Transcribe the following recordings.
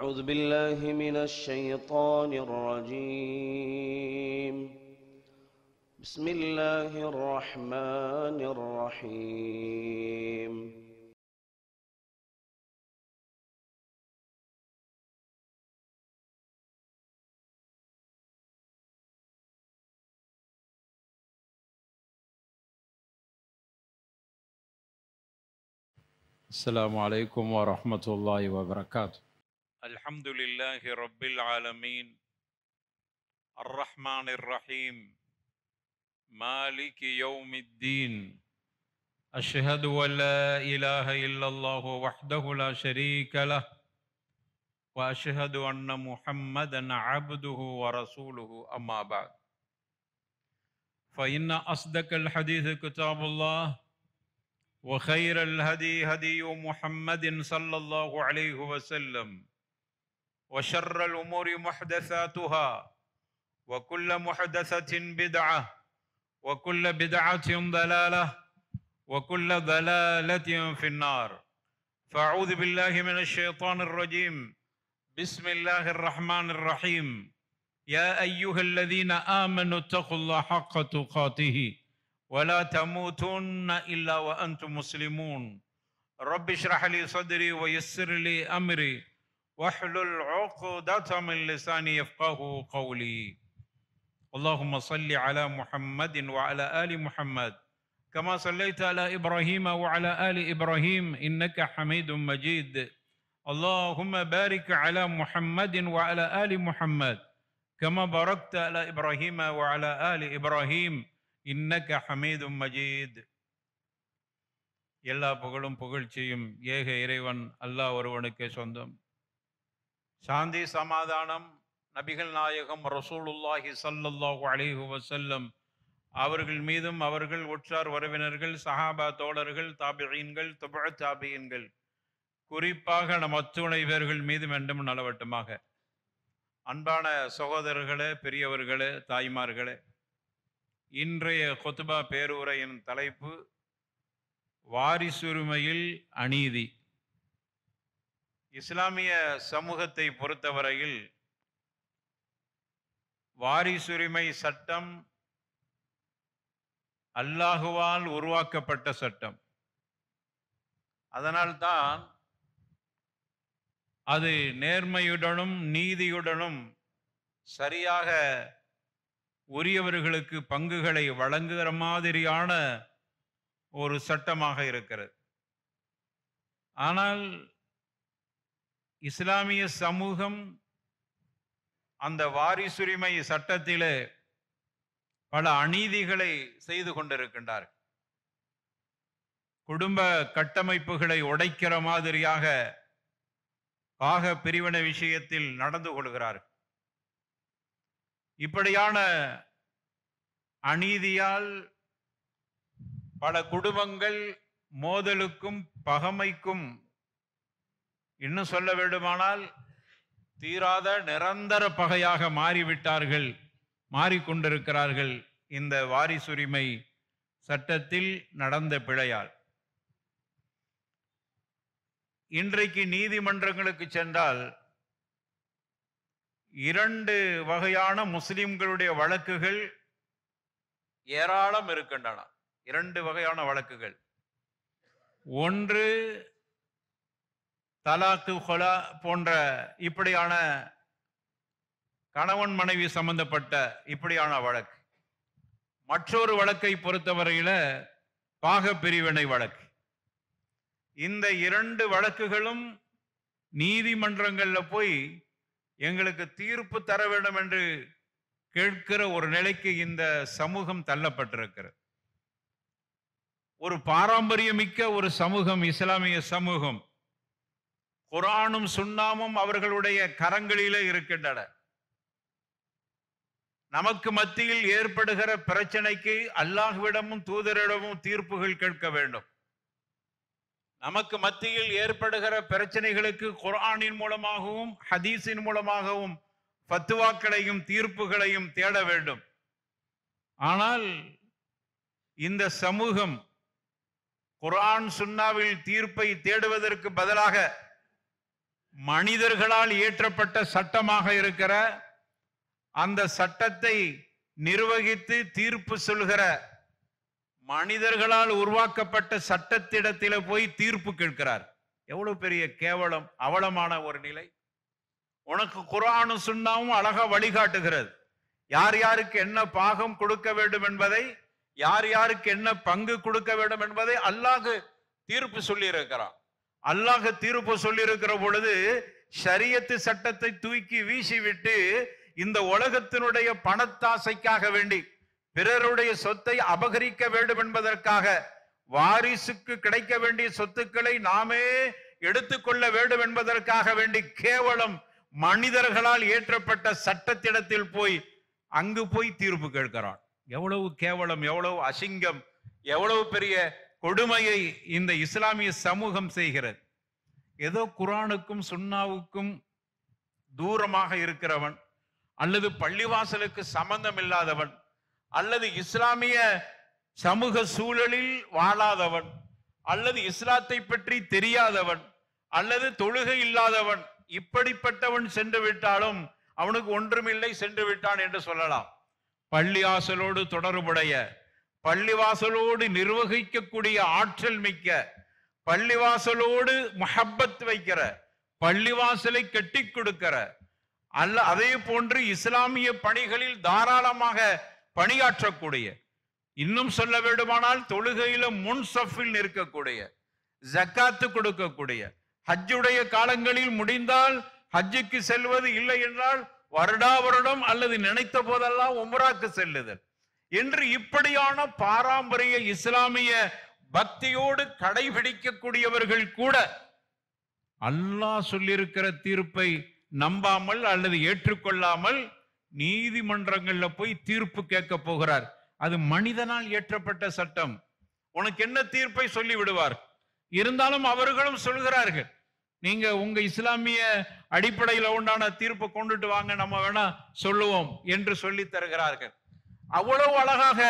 أعوذ بالله من الشيطان الرجيم. بسم الله الرحمن الرحيم. السلام عليكم ورحمة الله وبركاته. الحمد لله رب العالمين الرحمن الرحيم مالك يوم الدين أشهد أن لا إله إلا الله وحده لا شريك له وأشهد أن محمدا عبده ورسوله أما بعد فإن أصدق الحديث كتاب الله وخير الهدي هدي محمد صلى الله عليه وسلم وشر الأمور محدثاتها وكل محدثة بدعة وكل بدعة ضلالة وكل ضلالة في النار فأعوذ بالله من الشيطان الرجيم بسم الله الرحمن الرحيم يا أيها الذين آمنوا اتقوا الله حق تقاته ولا تموتن إلا وأنتم مسلمون رب اشرح لي صدري ويسر لي أمري واحلل عقدة من لساني يفقه قولي اللهم صل على محمد وعلى آل محمد كما صليت على إبراهيم وعلى آل إبراهيم إنك حميد مجيد اللهم بارك على محمد وعلى آل محمد كما باركت على إبراهيم وعلى آل إبراهيم إنك حميد مجيد. எல்லா புகழும் புகழ்ச்சியும் ஏக இறைவன் அல்லாஹ் ஒருவனுக்கே சொந்தம். சாந்தி சமாதானம் நபிகள் நாயகம் ரசூலுல்லாஹி ஸல்லல்லாஹு அலைஹி வஸல்லம் அவர்கள் மீதும் அவர்கள் உற்றார் உறவினர்கள் சஹாபா தோழர்கள் தாபிஈன்கள் தபு தாபிஈன்கள் குறிப்பாக நம் அத்துணை பேர்கள் மீதும் என்றும் நலவட்டுமாக. அன்பான சகோதரர்களே, பெரியவர்களே, தாய்மார்களே, இன்றைய குத்பா பேருரையின் தலைப்பு வாரிசுரிமையில் அநீதி. இஸ்லாமிய சமூகத்தை பொறுத்தவரையில் வாரிசுரிமை சட்டம் அல்லாஹுவால் உருவாக்கப்பட்ட சட்டம். அதனால்தான் அது நேர்மையுடனும் நீதியுடனும் சரியாக உரியவர்களுக்கு பங்குகளை வழங்குகிற மாதிரியான ஒரு சட்டமாக இருக்கிறது. ஆனால் இஸ்லாமிய சமூகம் அந்த வாரிசுரிமை சட்டத்திலே பல அநீதிகளை செய்து கொண்டிருக்கின்றார். குடும்ப கட்டமைப்புகளை உடைக்கிற மாதிரியாக பாக பிரிவினை விஷயத்தில் நடந்து கொள்கிறார். இப்படியான அநீதியால் பல குடும்பங்கள் மோதலுக்கும் பகைமைக்கும், இன்னும் சொல்ல வேண்டுமானால் தீராத நிரந்தர பகையாக மாறிவிட்டார்கள், மாறிக்கொண்டிருக்கிறார்கள் இந்த வாரிசுரிமை சட்டத்தில் நடந்த பிழையால். இன்றைக்கு நீதிமன்றங்களுக்கு சென்றால் 2 வகையான முஸ்லிம்களுடைய வழக்குகள் ஏராளம் இருக்கின்றன. 2 வகையான வழக்குகள். ஒன்று தலாக்கு கொலா போன்ற இப்படியான கணவன் மனைவி சம்பந்தப்பட்ட இப்படியான வழக்கு. மற்றொரு வழக்கை பொறுத்தவரையில பாக பிரிவினை வழக்கு. இந்த 2 வழக்குகளும் நீதிமன்றங்கள்ல போய் எங்களுக்கு தீர்ப்பு தர வேண்டும் என்று கேட்கிற ஒரு நிலைக்கு இந்த சமூகம் தள்ளப்பட்டிருக்கிறது. ஒரு பாரம்பரியமிக்க ஒரு சமூகம் இஸ்லாமிய சமூகம். குர்ஆனும் சுன்னாமும் அவர்களுடைய கரங்களிலே இருக்கின்றன. நமக்கு மத்தியில் ஏற்படுகிற பிரச்சனைக்கு அல்லாஹ்விடமும் தூதரிடமும் தீர்ப்புகள் கேட்க வேண்டும். நமக்கு மத்தியில் ஏற்படுகிற பிரச்சனைகளுக்கு குர்ஆனின் மூலமாகவும் ஹதீஸின் மூலமாகவும் ஃபத்வாக்களையும் தீர்ப்புகளையும் தேட வேண்டும். ஆனால் இந்த சமூகம் குர்ஆன் சுன்னாவில் தீர்ப்பை தேடுவதற்கு பதிலாக மனிதர்களால் இயற்றப்பட்ட சட்டமாக இருக்கிற அந்த சட்டத்தை நிர்வகித்து தீர்ப்பு சொல்கிற மனிதர்களால் உருவாக்கப்பட்ட சட்டத்திடத்தில போய் தீர்ப்பு கேட்கிறார். எவ்வளவு பெரிய கேவலம், அவலமான ஒரு நிலை. உனக்கு குர்ஆனும் சுன்னாவும் அழகா வழிகாட்டுகிறது. யார் யாருக்கு என்ன பாகம் கொடுக்க வேண்டும் என்பதை, யார் யாருக்கு என்ன பங்கு கொடுக்க வேண்டும் என்பதை அல்லாஹ் தீர்ப்பு சொல்லி இருக்கிறான். அல்லாஹ் தீர்ப்பு சொல்லி இருக்கிற பொழுது ஷரியத்து சட்டத்தை தூக்கி வீசிவிட்டு இந்த உலகத்தினுடைய பணத்தாசைக்காக வேண்டி பிறருடைய சொத்தை அபகரிக்க வேண்டும் என்பதற்காக, வாரிசுக்கு கிடைக்க வேண்டிய சொத்துக்களை நாமே எடுத்துக்கொள்ள வேண்டும் என்பதற்காக வேண்டி கேவலம் மனிதர்களால் இயற்றப்பட்ட சட்டத்திடத்தில் போய் அங்கு போய் தீர்ப்பு கேட்கிறான். எவ்வளவு கேவலம், எவ்வளவு அசிங்கம், எவ்வளவு பெரிய கொடுமையை இந்த இஸ்லாமிய சமூகம் செய்கிறது. ஏதோ குர்ஆனுக்கும் சுன்னாவுக்கும் தூரமாக இருக்கிறவன், அல்லது பள்ளிவாசலுக்கு சம்பந்தம் இல்லாதவன், அல்லது இஸ்லாமிய சமூக சூழலில் வாழாதவன், அல்லது இஸ்லாத்தை பற்றி தெரியாதவன், அல்லது தொழுகை இல்லாதவன், இப்படிப்பட்டவன் சென்று விட்டாலும் அவனுக்கு ஒன்றுமில்லை, சென்று விட்டான் என்று சொல்லலாம். பள்ளிவாசலோடு தொடர்புடைய, பள்ளிவாசலோடு நிர்வகிக்கக்கூடிய ஆற்றல் மிக்க, பள்ளிவாசலோடு முஹப்பத் வைக்கிற, பள்ளிவாசலை கட்டி கொடுக்கிற, அல்ல அதே போன்று இஸ்லாமிய பணிகளில் தாராளமாக பணியாற்றக்கூடிய, இன்னும் சொல்ல வேண்டுமானால் தொழுகையில முன் சஃபில் நிற்கக்கூடிய, ஜக்காத்து கொடுக்கக்கூடிய, ஹஜ்ஜுடைய காலங்களில் முடிந்தால் ஹஜ்ஜுக்கு செல்வது, இல்லை என்றால் வருடா வருடம் அல்லது நினைத்த போதெல்லாம் உம்ராக்கு செல்லுதல் என்று இப்படியான பாரம்பரிய இஸ்லாமிய பக்தியோடு கடைபிடிக்கக்கூடியவர்கள் கூட அல்லாஹ் சொல்லியிருக்கிற தீர்ப்பை நம்பாமல் அல்லது ஏற்றுக்கொள்ளாமல் நீதிமன்றங்கள்ல போய் தீர்ப்பு கேட்க போகிறார். அது மனிதனால் இயற்றப்பட்ட சட்டம். உனக்கு என்ன தீர்ப்பை சொல்லி விடுவார். இருந்தாலும் அவர்களும் சொல்கிறார்கள், நீங்க உங்க இஸ்லாமிய அடிப்படையில உண்டான தீர்ப்பை கொண்டுட்டு வாங்க, நம்ம வேணா சொல்லுவோம் என்று சொல்லி தருகிறார்கள். அவ்வளவு அழகாக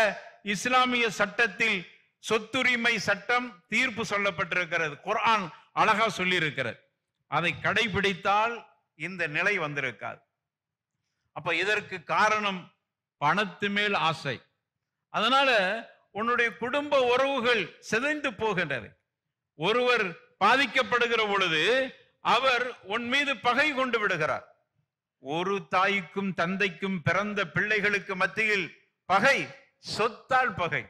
இஸ்லாமிய சட்டத்தில் சொத்துரிமை சட்டம் தீர்ப்பு சொல்லப்பட்டிருக்கிறது. குர்ஆன் அழகா சொல்லி இருக்கிறது. அதை கடைபிடித்தால் இந்த நிலை வந்திருக்காது. அப்ப இதற்கு காரணம் பணத்து மேல் ஆசை. அதனால உன்னுடைய குடும்ப உறவுகள் சிதைந்து போகின்றது. ஒருவர் பாதிக்கப்படுகிற பொழுது அவர் உன் மீது பகை கொண்டு விடுகிறார். ஒரு தாய்க்கும் தந்தைக்கும் பிறந்த பிள்ளைகளுக்கு மத்தியில் பகை, சொத்தால் பகை.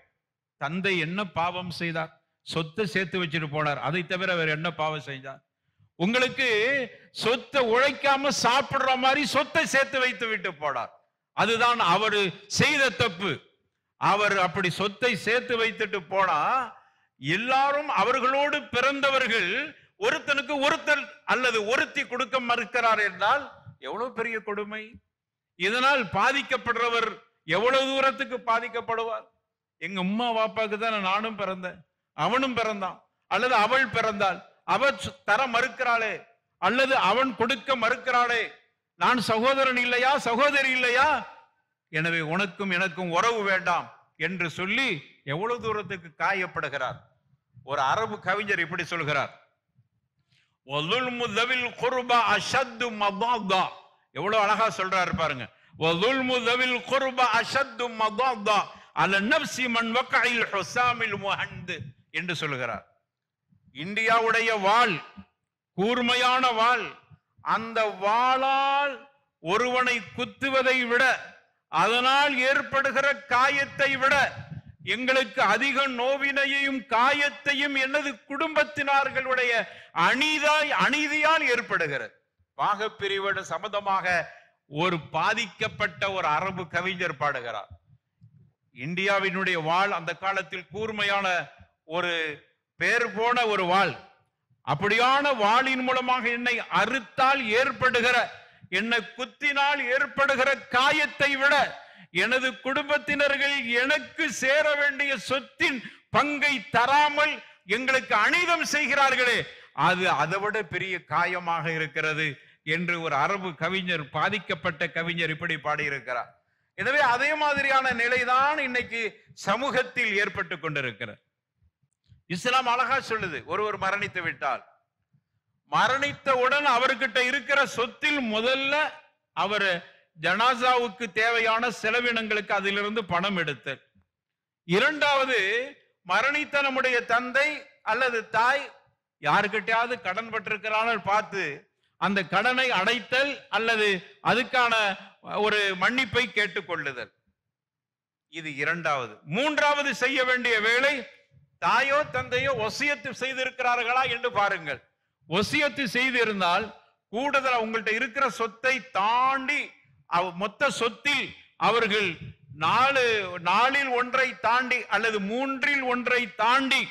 தந்தை என்ன பாவம் செய்தார்? சொத்தை சேர்த்து வச்சுட்டு போனார். அதை தவிர வேற என்ன பாவம் செஞ்சார்? உங்களுக்கு சொத்தை உழைக்காம சாப்பிடுற மாதிரி சொத்தை சேர்த்து வைத்து விட்டு போனார். அதுதான் அவர் செய்த தப்பு. அவர் அப்படி சொத்தை சேர்த்து வைத்துட்டு போனா எல்லாரும் அவர்களோடு பிறந்தவர்கள் ஒருத்தனுக்கு ஒருத்தர் அல்லது ஒருத்தி கொடுக்க மறுக்கிறார் என்றால் எவ்வளவு பெரிய கொடுமை. இதனால் பாதிக்கப்படுறவர் எவ்வளவு தூரத்துக்கு பாதிக்கப்படுவார். எங்க அம்மா வாப்பாக்கு தான் நானும் பிறந்தேன், அவனும் பிறந்தான், அல்லது அவள் பிறந்தாள், அவள் தர மறுக்கிறாளே, அல்லது அவன் கொடுக்க மறுக்கிறாளே, நான் சகோதரன் இல்லையா, சகோதரி இல்லையா, எனவே உனக்கும் எனக்கும் உறவு வேண்டாம் என்று சொல்லி எவ்வளவு தூரத்துக்கு காயப்படுகிறார். ஒரு அரபு கவிஞர் இப்படி சொல்கிறார், எவ்வளவு அழகா சொல்றாரு பாருங்க. என்று சொல்லுகிறார். இந்தியாவுடைய வாள் கூர்மையான வாள். அந்த வாளால் ஒருவனை குத்துவதை விட, அதனால் ஏற்படுகிற காயத்தை விட எங்களுக்கு அதிக நோவினையையும் காயத்தையும் எனது குடும்பத்தினர்களுடைய அநீதியால் ஏற்படுகிறது. பாகப்பிரிவிட சம்பந்தமாக ஒரு பாதிக்கப்பட்ட ஒரு அரபு கவிஞர் பாடுகிறார். இந்தியாவினுடைய வாள் அந்த காலத்தில் கூர்மையான ஒரு பேர் போன ஒரு வாள். அப்படியான வாளின் மூலமாக என்னை அறுத்தால் ஏற்படுகிற, என்னை குத்தினால் ஏற்படுகிற காயத்தை விட எனது குடும்பத்தினர்கள் எனக்கு சேர வேண்டிய சொத்தின் பங்கை தராமல் எங்களுக்கு அநீதம் செய்கிறார்களே, அது அதை விட பெரிய காயமாக இருக்கிறது என்று ஒரு அரபு கவிஞர், பாதிக்கப்பட்ட கவிஞர் இப்படி பாடியிருக்கிறார். எனவே அதே மாதிரியான நிலைதான் இன்னைக்கு சமூகத்தில் ஏற்பட்டு கொண்டிருக்கிறது. இஸ்லாம் அழகா சொல்லுது, ஒருவர் மரணித்து விட்டால் மரணித்தவுடன் அவர்கிட்ட இருக்கிற சொத்தில் முதல்ல அவர் ஜனாசாவுக்கு தேவையான செலவினங்களுக்கு அதிலிருந்து பணம் எடுத்தல். இரண்டாவது, மரணித்த நம்முடைய தந்தை அல்லது தாய் யாருக்கிட்டையாவது கடன் பட்டிருக்கிறான்னு பார்த்து அந்த கடனை அடைத்தல் அல்லது அதுக்கான ஒரு மன்னிப்பை கேட்டுக்கொள்ளுதல். இது இரண்டாவது. மூன்றாவது செய்ய வேண்டிய வேலை, தாயோ தந்தையோ வசியத்து செய்திருக்கிறார்களா என்று பாருங்கள். வசியத்து செய்திருந்தால் கூடுதல் உங்கள்கிட்ட இருக்கிற சொத்தை தாண்டி மொத்த சொத்தில் அவர்கள் நாலில் ஒன்றை தாண்டி அல்லது மூன்றில் ஒன்றை தாண்டி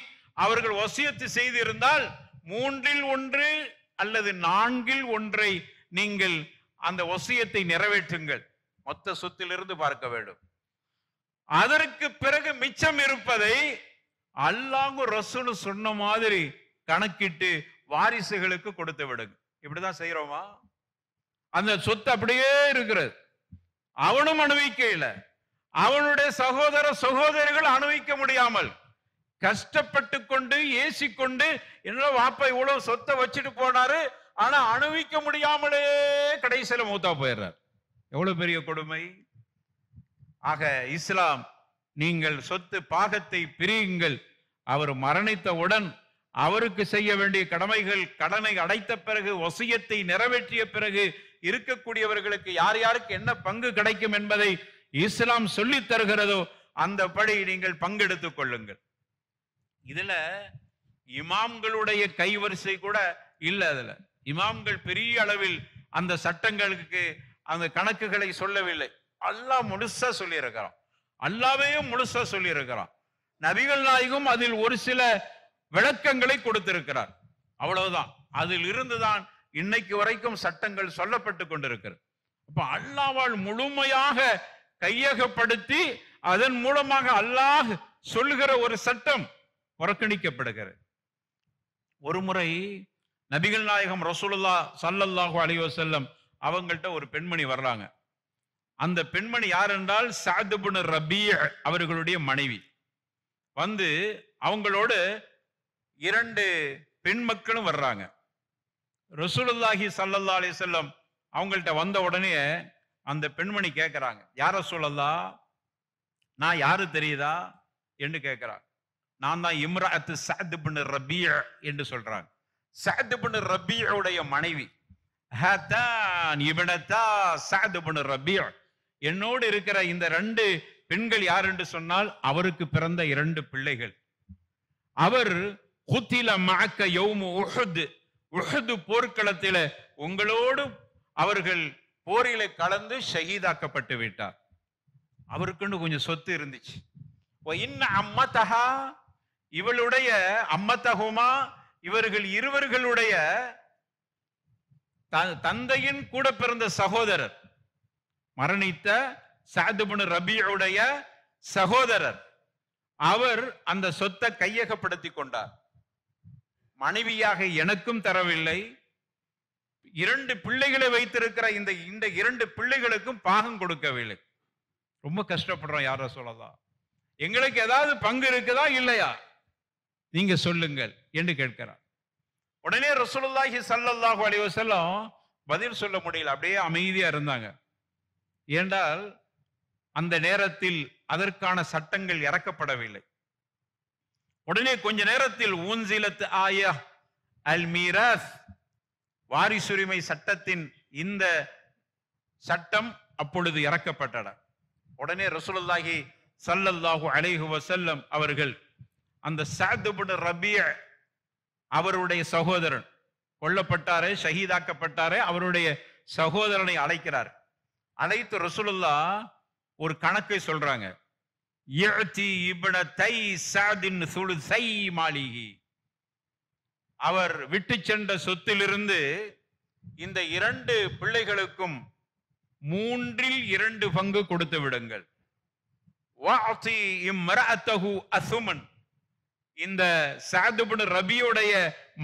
அவர்கள் வசியத்து செய்திருந்தால் 1/3 அல்லது 4/1 நீங்கள் அந்த வசியத்தை நிறைவேற்றுங்கள். மொத்த சொத்திலிருந்து பார்க்க வேண்டும். அதற்கு பிறகு மிச்சம் இருப்பதை அல்லாஹ் ரசூல் சொன்ன மாதிரி கணக்கிட்டு வாரிசுகளுக்கு கொடுத்து விடுங்க. இப்படிதான் செய்யறோமா? அந்த சொத்து அப்படியே இருக்கிறது. அவனும் அனுபவிக்க இல்லை, அவனுடைய சகோதரிகள் அனுபவிக்க முடியாமல் கஷ்டப்பட்டு கொண்டு ஏசிக்கொண்டு என்ன வாப்பா இவ்வளவு சொத்தை வச்சுட்டு போனாரு, ஆனா அனுபவிக்க முடியாமலே கடைசியில மூத்தா போயிடுறார். எவ்வளவு பெரிய கொடுமை! ஆக இஸ்லாம், நீங்கள் சொத்து பாகத்தை பிரியுங்கள். அவர் மரணித்தவுடன் அவருக்கு செய்ய வேண்டிய கடமைகள், கடனை அடைத்த பிறகு வசியத்தை நிறைவேற்றிய பிறகு இருக்கக்கூடியவர்களுக்கு யார் யாருக்கு என்ன பங்கு கிடைக்கும் என்பதை இஸ்லாம் சொல்லித் தருகிறதோ அந்த படி நீங்கள் பங்கெடுத்துக் கொள்ளுங்கள். இதுல இமாம்களுடைய கைவரிசை கூட இல்ல. அதுல இமாம்கள் பெரிய அளவில் அந்த சட்டங்களுக்கு அந்த கணக்குகளை சொல்லவில்லை. அல்லாஹ் முழுசா சொல்லி இருக்கிறான். அல்லாவையும் முழுசா சொல்லி இருக்கிறான். நபிகள் நாயகம் அதில் ஒரு சில விளக்கங்களை கொடுத்திருக்கிறார். அவ்வளவுதான். அதில் இருந்துதான் இன்னைக்கு வரைக்கும் சட்டங்கள் சொல்லப்பட்டு கொண்டிருக்கிறது. அப்ப அல்லாஹ்வால் முழுமையாக கையகப்படுத்தி அதன் மூலமாக அல்லாஹ் சொல்லுகிற ஒரு சட்டம் புறக்கணிக்கப்படுகிறது. ஒரு முறை நபிகள் நாயகம் ரசூலுல்லாஹ் ஸல்லல்லாஹு அலைஹி வஸல்லம் அவங்கள்ட்ட ஒரு பெண்மணி வர்றாங்க. அந்த பெண்மணி யார் என்றால் சஅத் இப்னு ரபீஅ அவர்களுடைய மனைவி. வந்து அவங்களோடு 2 பெண் மக்களும் வர்றாங்க. ரசூலுல்லாஹி ஸல்லல்லாஹு அலைஹி வஸல்லம் அவங்கள்ட்ட வந்த உடனே அந்த பெண்மணி கேட்கிறாங்க, யார் ரசூலல்லாஹ், நான் யாரு தெரியுதா என்று கேட்கிறாங்க. நான் தான் இம்ராஅத்து சஅத் இப்னு ரபீஅ என்று சொல்றாங்க. சஅத் இப்னு ரபீஅவுடைய மனைவி. ஹதான் இப்னதா சஅத் இப்னு ரபீஅ. என்னோடு இருக்கிற இந்த 2 பெண்கள் யார் என்று சொன்னால் அவருக்கு பிறந்த 2 பிள்ளைகள். அவர் குத்தில மஅக்க யௌமு உஹுத், உஹுத் போர்க்களத்தில உங்களோடு அவர்கள் போரிலே கலந்து ஷஹீதாக்கப்பட்டு விட்டார். அவருக்குன்னு கொஞ்சம் சொத்து இருந்துச்சு. இன்ன அம்மதஹா, இவளுடைய அம்மதஹுமா, இவர்கள் இருவர்களுடைய தந்தையின் கூட பிறந்த சகோதரர், மரணித்த சஅத் இப்னு ரபீஉடைய சகோதரர், அவர் அந்த சொத்தை கையகப்படுத்திக் கொண்டார். மனைவியாக எனக்கும் தரவில்லை, 2 பிள்ளைகளை வைத்திருக்கிற இந்த 2 பிள்ளைகளுக்கும் பாகம் கொடுக்கவில்லை. ரொம்ப கஷ்டப்படுறோம். யார சொல்லலாம், எங்களுக்கு ஏதாவது பங்கு இருக்குதா இல்லையா நீங்க சொல்லுங்கள் என்று கேட்கிறார். உடனே ரசூலுல்லாஹி ஸல்லல்லாஹு அலைஹி வஸல்லம் பதில் சொல்ல முடியல, அப்படியே அமைதியா இருந்தாங்க. ஏனென்றால் அந்த நேரத்தில் அதற்கான சட்டங்கள் இறக்கப்படவில்லை. உடனே கொஞ்ச நேரத்தில் ஊன்சிலத் ஆயா அல் மீராஸ், வாரிசுரிமை சட்டத்தின் இந்த சட்டம் அப்பொழுது இறக்கப்பட்டன. உடனே ரசூலுல்லாஹி ஸல்லல்லாஹு அலைஹி வஸல்லம் அவர்கள் அந்த சஅத் இப்னு ரபீஅ அவருடைய சகோதரன் கொல்லப்பட்டாரே, ஷஹீதாக்கப்பட்டாரே, அவருடைய சகோதரனை அழைக்கிறார். அழைத்து ரசூலுல்லாஹ் ஒரு கணக்கை சொல்றாங்க. யஅதி இப்னதை சஅதின் சுலுஸை மாலிஹி, அவர் விட்டு சென்ற சொத்திலிருந்து இந்த 2 பிள்ளைகளுக்கும் 3/2 பங்கு கொடுத்து விடுங்கள். வஅதி இம்ரஅத்தஹு அஸுமன், இந்த சஅத் இப்னு ரபீஉடைய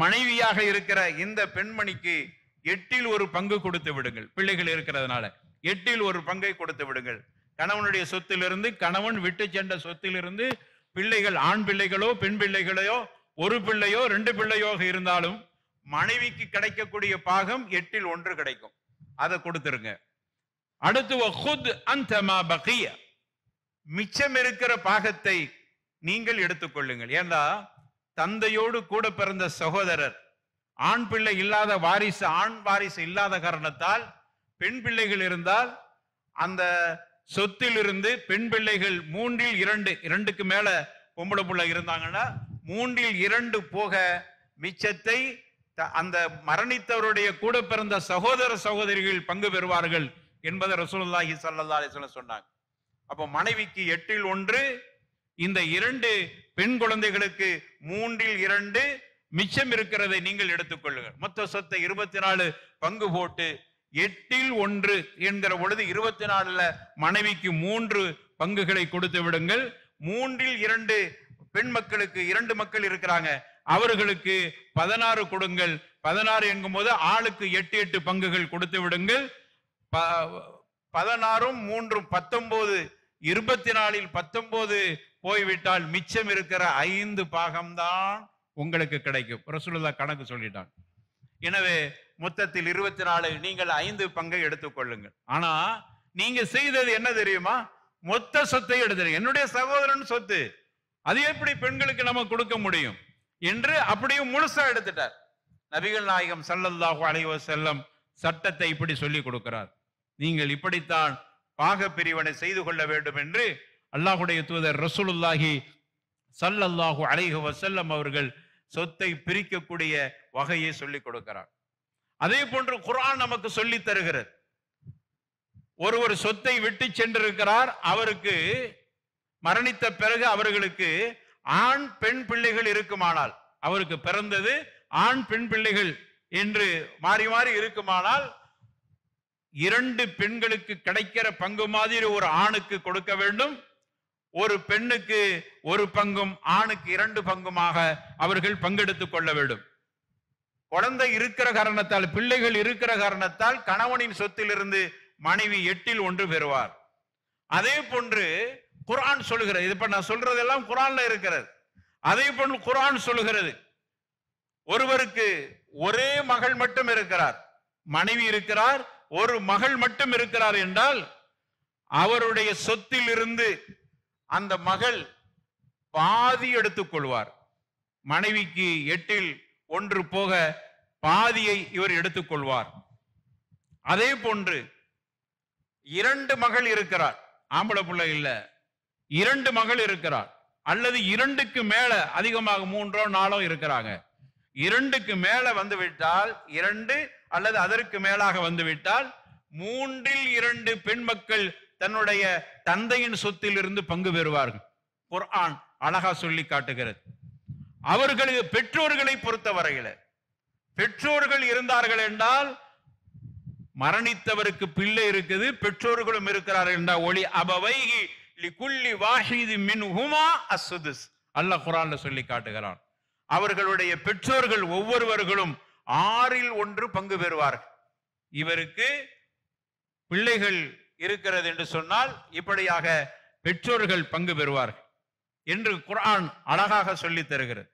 மனைவியாக இருக்கிற இந்த பெண்மணிக்கு 8/1 பங்கு கொடுத்து விடுங்கள். பிள்ளைகள் இருக்கிறதுனால 8/1 பங்கை கொடுத்து விடுங்கள். கணவனுடைய சொத்திலிருந்து, கணவன் விட்டு சென்ற சொத்திலிருந்து பிள்ளைகள், ஆண் பிள்ளைகளோ பெண் பிள்ளைகளையோ, ஒரு பிள்ளையோ 2 பிள்ளையோ இருந்தாலும் மனைவிக்கு கிடைக்கக்கூடிய பாகம் 8/1 கிடைக்கும். அதை கொடுத்துருங்க. அடுத்து வஹுத் அன்த மா பகிய, மிச்சம் இருக்கிற பாகத்தை நீங்கள் எடுத்துக்கொள்ளுங்கள். ஏன்னா தந்தையோடு கூட பிறந்த சகோதரர் ஆண் பிள்ளை இல்லாத வாரிசு, ஆண் வாரிசு இல்லாத காரணத்தால் பெண் பிள்ளைகள் இருந்தால் அந்த சொத்தில் இருந்து பெண் பிள்ளைகள் 2/3 மேல பொம்பளை பிள்ளை இருந்தாங்கன்னா 2/3 போக மிச்சத்தை அந்த மரணித்தவருடைய கூட பிறந்த சகோதர சகோதரிகள் பங்கு பெறுவார்கள் என்பதை ரசூலுல்லாஹி ஸல்லல்லாஹு அலைஹி வஸல்லம் சொன்னாங்க. அப்போ மனைவிக்கு 8/1, இந்த 2 பெண் குழந்தைகளுக்கு 3/2, மிச்சம் இருக்கிறதை நீங்கள் எடுத்துக்கொள்ளுங்கள். மொத்த சொத்தை 24 பங்கு போட்டு 8/1 என்கிற பொழுது 24ல மனைவிக்கு 3 பங்குகளை கொடுத்து விடுங்கள். 3/2 பெண் மக்களுக்கு 2 மக்கள் இருக்கிறாங்க, அவர்களுக்கு 16 கொடுங்கள். 16 என்கும் போது ஆளுக்கு 8 பங்குகள் கொடுத்து விடுங்கள். 16ம் 3ம் 19, 24ல் 19 போய்விட்டால் மிச்சம் இருக்கிற 5 பாகம்தான் உங்களுக்கு கிடைக்கும். ரசூலுல்லாஹ் கணக்கு சொல்லிட்டாங்க. எனவே மொத்தத்தில் 24, நீங்கள் 5 பங்கை எடுத்துக்கொள்ளுங்கள். ஆனா நீங்க செய்தது என்ன தெரியுமா? மொத்த சொத்தை எடுத்துருங்க. என்னுடைய சகோதரன் சொத்து, அது எப்படி பெண்களுக்கு நம்ம கொடுக்க முடியும் என்று அப்படியே முழுசா எடுத்துட்டார். நபிகள் நாயகம் ஸல்லல்லாஹு அலைஹி வஸல்லம் சட்டத்தை இப்படி சொல்லி கொடுக்கிறார். நீங்கள் இப்படித்தான் பாக பிரிவினை செய்து கொள்ள வேண்டும் என்று அல்லாஹ்வுடைய தூதர் ரசூலுல்லாஹி ஸல்லல்லாஹு அலைஹி வஸல்லம் அவர்கள் சொத்தை பிரிக்கக்கூடிய வகையை சொல்லி கொடுக்கிறார். அதே போன்று குர்ஆன் நமக்கு சொல்லி தருகிறது. ஒரு சொத்தை விட்டு சென்றிருக்கிறார், அவருக்கு மரணித்த பிறகு அவர்களுக்கு ஆண் பெண் பிள்ளைகள் இருக்குமானால், அவருக்கு பிறந்தது ஆண் பெண் பிள்ளைகள் என்று மாறி மாறி இருக்குமானால் 2 பெண்களுக்கு கிடைக்கிற பங்கு மாதிரி ஒரு ஆணுக்கு கொடுக்க வேண்டும். ஒரு பெண்ணுக்கு 1 பங்கும் ஆணுக்கு 2 பங்குமாக அவர்கள் பங்கெடுத்துக் கொள்ள வேண்டும். குழந்தை இருக்கிற காரணத்தால், பிள்ளைகள் இருக்கிற காரணத்தால் கணவனின் சொத்திலிருந்து மனைவி 8/1 பெறுவார். அதே போன்று குர்ஆன் சொல்லுகிறது. இப்ப நான் சொல்றதெல்லாம் குர்ஆன்ல இருக்கிறது. அதே போன்று குர்ஆன் சொல்லுகிறது, ஒருவருக்கு ஒரே மகள் மட்டும் இருக்கிறார், மனைவி இருக்கிறார், ஒரு மகள் மட்டும் இருக்கிறார் என்றால் அவருடைய சொத்தில் இருந்து அந்த மகள் பாதி எடுத்துக் கொள்வார். மனைவிக்கு 8/1 போக பாதியை இவர் எடுத்துக் கொள்வார். அதே போன்று 2 மகள் இருக்கிறார், ஆம்பளை பிள்ளை இல்ல, 2 மகள் இருக்கிறார், அல்லது 2க்கு மேல அதிகமாக 3ஓ 4ஓ இருக்கிறாங்க. 2க்கு மேல வந்து விட்டால், 2 அல்லது அதற்கு மேலாக வந்துவிட்டால் 3/2 பெண் மக்கள் தன்னுடைய தந்தையின் சொத்தில் இருந்து பங்கு பெறுவார்கள். குர்ஆன் அழகா சொல்லி காட்டுகிறது. அவர்களுக்கு பெற்றோர்களை பொறுத்தவரையில, பெற்றோர்கள் இருந்தார்கள் என்றால் மரணித்தவருக்கு பிள்ளை இருக்குது, பெற்றோர்களும் இருக்கிறார்கள் என்றால் ஒளி அபவைஹி லிகுல்லி வாஹிதி மின்ஹுமா அஸ்ஸுதுஸ், அல்லாஹ் குர்ஆன்ல சொல்லி காட்டுகிறான். அவர்களுடைய பெற்றோர்கள் ஒவ்வொருவர்களும் 6/1 பங்கு பெறுவார்கள். இவருக்கு பிள்ளைகள் இருக்கிறது என்று சொன்னால் இப்படியாக பெற்றோர்கள் பங்கு பெறுவார்கள் என்று குர்ஆன் அழகாக சொல்லி தருகிறது.